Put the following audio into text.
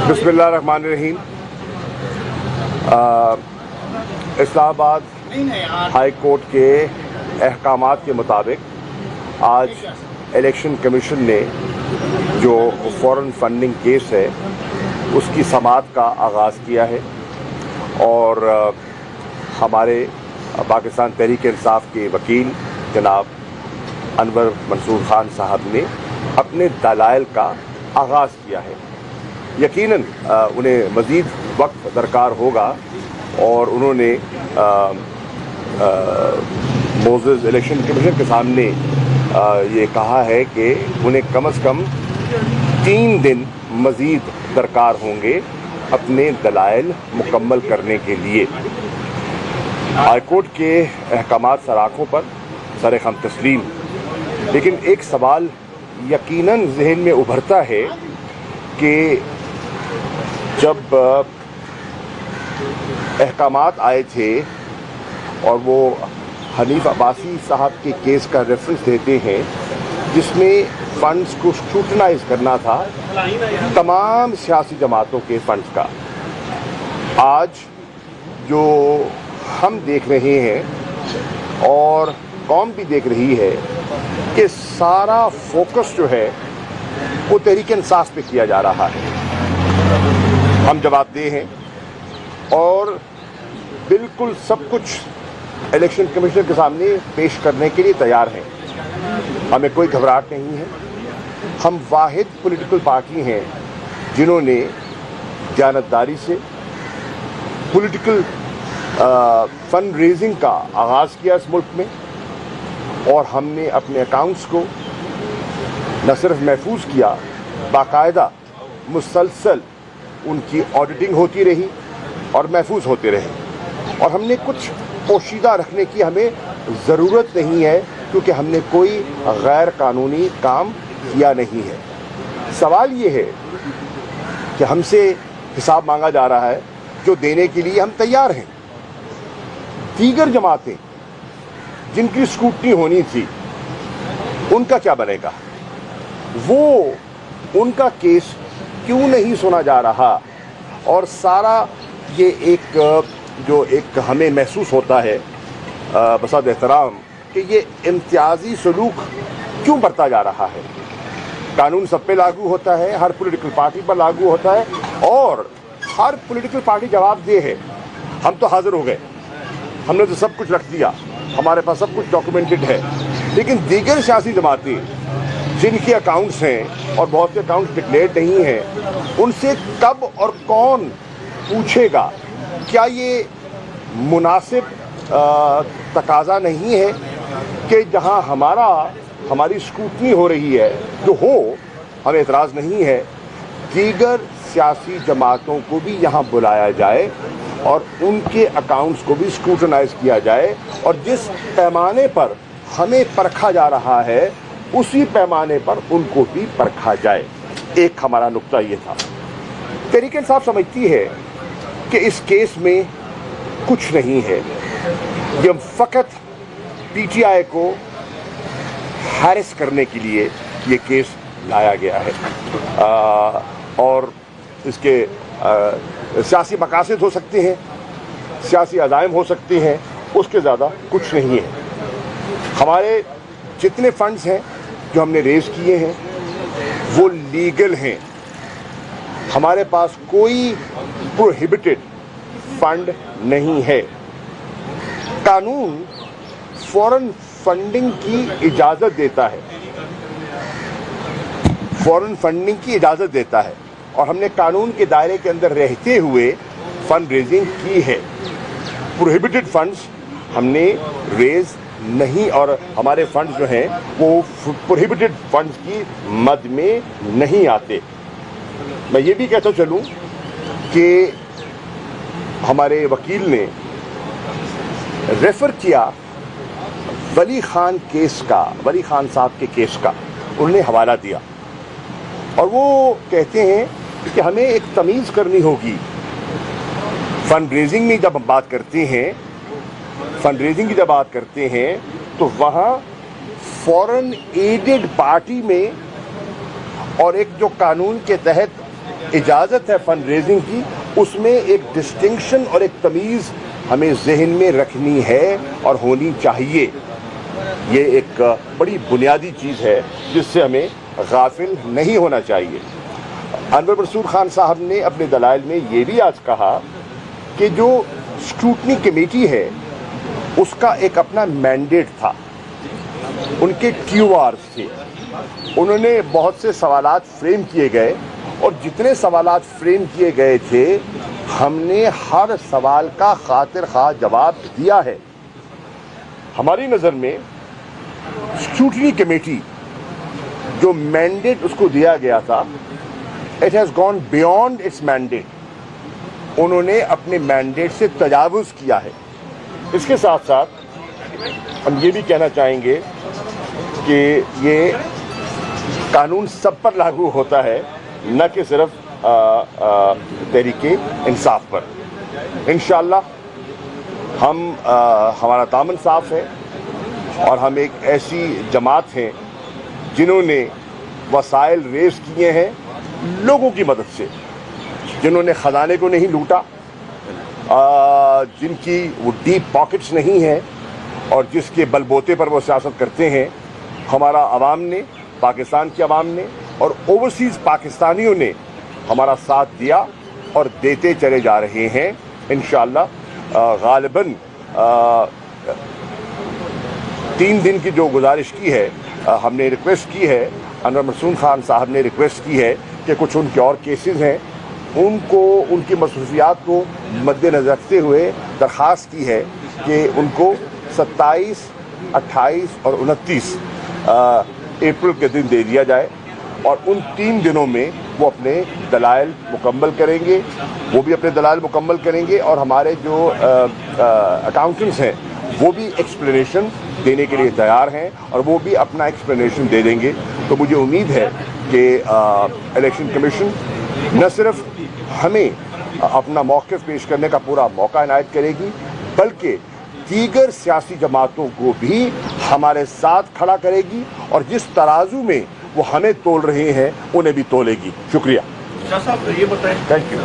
बिस्मिल्लाहिर्रहमानिर्रहीम। Islamabad high court के अहकामात के मुताबिक आज इलेक्शन कमीशन ने जो फ़ौरन फंडिंग केस है उसकी समाअत का आगाज़ किया है और हमारे पाकिस्तान तहरीक इंसाफ के वकील जनाब अनवर मंसूर खान साहब ने अपने दलाइल का आगाज़ किया है। यकीनन उन्हें मज़ीद वक्त दरकार होगा और उन्होंने मोज़ेज़ इलेक्शन कमीशन के सामने ये कहा है कि उन्हें कम से कम 3 दिन मज़ीद दरकार होंगे अपने दलाइल मुकम्मल करने के लिए। हाई कोर्ट के अहकामात सराखों पर सरेखम तस्लीम, लेकिन एक सवाल यकीनन जहन में उभरता है कि जब अहकामात आए थे और वो हनीफ अब्बासी साहब के केस का रेफरेंस देते हैं जिसमें फ़ंड्स को स्क्रूटनाइज करना था तमाम सियासी जमातों के फ़ंड्स का, आज जो हम देख रहे हैं और कौम भी देख रही है कि सारा फोकस जो है वो तहरीक इंसाफ पे किया जा रहा है। हम जवाबदेह हैं और बिल्कुल सब कुछ इलेक्शन कमीशन के सामने पेश करने के लिए तैयार हैं। हमें कोई घबराहट नहीं है। हम वाहिद पॉलिटिकल पार्टी हैं जिन्होंने जानतदारी से पॉलिटिकल फंड रेजिंग का आगाज़ किया इस मुल्क में और हमने अपने अकाउंट्स को न सिर्फ महफूज किया, बाकायदा मुसलसल उनकी ऑडिटिंग होती रही और महफूज होते रहे और हमने कुछ पोशीदा रखने की हमें ज़रूरत नहीं है क्योंकि हमने कोई गैर कानूनी काम किया नहीं है। सवाल ये है कि हमसे हिसाब मांगा जा रहा है जो देने के लिए हम तैयार हैं। दीगर जमातें जिनकी स्क्रूटनी होनी थी उनका क्या बनेगा? वो उनका केस क्यों नहीं सुना जा रहा? और सारा ये एक हमें महसूस होता है बसात एहतराम कि ये इम्तियाजी सलूक क्यों बढ़ता जा रहा है। कानून सब पे लागू होता है, हर पॉलिटिकल पार्टी पर लागू होता है और हर पॉलिटिकल पार्टी जवाबदेह है। हम तो हाजिर हो गए, हमने तो सब कुछ रख दिया, हमारे पास सब कुछ डॉक्यूमेंटेड है, लेकिन दीगर सियासी जमातें जिनके अकाउंट्स हैं और बहुत से अकाउंट्स डिक्लेयर्ड नहीं हैं उनसे कब और कौन पूछेगा? क्या ये मुनासिब तकाजा नहीं है कि जहां हमारी स्क्रूटनी हो रही है जो हो, हमें एतराज़ नहीं है, दीगर सियासी जमातों को भी यहाँ बुलाया जाए और उनके अकाउंट्स को भी स्क्रूटनाइज किया जाए और जिस पैमाने पर हमें परखा जा रहा है उसी पैमाने पर उनको भी परखा जाए। एक हमारा नुक्ता ये था। तहरीक इंसाफ समझती है कि इस केस में कुछ नहीं है, ये फ़कत पीटीआई को हैरेस करने के लिए ये केस लाया गया है और इसके सियासी मकासद हो सकते हैं, सियासी अज़ाइम हो सकते हैं, उसके ज़्यादा कुछ नहीं है। हमारे जितने फंड्स हैं जो हमने रेज़ किए हैं वो लीगल हैं। हमारे पास कोई प्रोहिबिटेड फंड नहीं है। कानून फ़ौरन फंडिंग की इजाज़त देता है, फ़ौरन फंडिंग की इजाज़त देता है और हमने कानून के दायरे के अंदर रहते हुए फंड रेजिंग की है। प्रोहिबिटेड फंड्स हमने रेज़ नहीं और हमारे फंड्स जो हैं वो प्रोहिबिटेड फंड्स की मद में नहीं आते। मैं ये भी कहता चलूँ कि हमारे वकील ने रेफ़र किया वली खान साहब के केस का उन्होंने हवाला दिया और वो कहते हैं कि हमें एक तमीज़ करनी होगी। फंड रेजिंग में जब हम बात करते हैं, फंड रेजिंग की जब बात करते हैं तो वहाँ फॉरेन एडेड पार्टी में और एक जो कानून के तहत इजाज़त है फंड रेजिंग की, उसमें एक डिस्टिंक्शन और एक तमीज़ हमें जहन में रखनी है और होनी चाहिए। ये एक बड़ी बुनियादी चीज़ है जिससे हमें गाफिल नहीं होना चाहिए। अनवर मसूद खान साहब ने अपने दलाइल में ये भी आज कहा कि जो स्क्रूटनी कमेटी है उसका एक अपना मैंडेट था, उनके TORs थे, उन्होंने बहुत से सवालात फ्रेम किए गए और जितने सवालात फ्रेम किए गए थे हमने हर सवाल का खातिर खा जवाब दिया है। हमारी नज़र में स्क्रूटनी कमेटी जो मैंडेट उसको दिया गया था, it has gone beyond it's mandate. उन्होंने अपने मैंडेट से तजावुज़ किया है। इसके साथ साथ हम ये भी कहना चाहेंगे कि ये कानून सब पर लागू होता है, न कि सिर्फ तहरीक इंसाफ पर। इंशाअल्लाह हमारा दामन साफ है और हम एक ऐसी जमात हैं जिन्होंने वसाइल रेज किए हैं लोगों की मदद से, जिन्होंने ख़जाने को नहीं लूटा, जिनकी वो डीप पॉकेट्स नहीं हैं और जिसके बलबोते पर वो सियासत करते हैं। हमारा अवाम ने, पाकिस्तान की अवाम ने और ओवरसीज़ पाकिस्तानियों ने हमारा साथ दिया और देते चले जा रहे हैं। इंशाअल्लाह गालिबन 3 दिन की जो गुजारिश की है, हमने रिक्वेस्ट की है, अनवर मसूद खान साहब ने रिक्वेस्ट की है कि कुछ उनके और केसेस हैं, उनको उनकी मसरूफियात को मद्देनज़र रखते हुए दरख्वास्त की है कि उनको 27, 28 और 29 अप्रैल के दिन दे दिया जाए और उन 3 दिनों में वो अपने दलाइल मुकम्मल करेंगे, वो भी अपने दलाइल मुकम्मल करेंगे और हमारे जो अकाउंटेंट्स हैं वो भी एक्सप्लेनेशन देने के लिए तैयार हैं और वो भी अपना एक्सप्लेनेशन दे देंगे। तो मुझे उम्मीद है कि इलेक्शन कमीशन न सिर्फ हमें अपना मौक़िफ़ पेश करने का पूरा मौका इनायत करेगी, बल्कि दीगर सियासी जमातों को भी हमारे साथ खड़ा करेगी और जिस तराजू में वो हमें तोल रहे हैं उन्हें भी तोलेगी। शुक्रिया। शाह साहब ये बताएं। Thank you.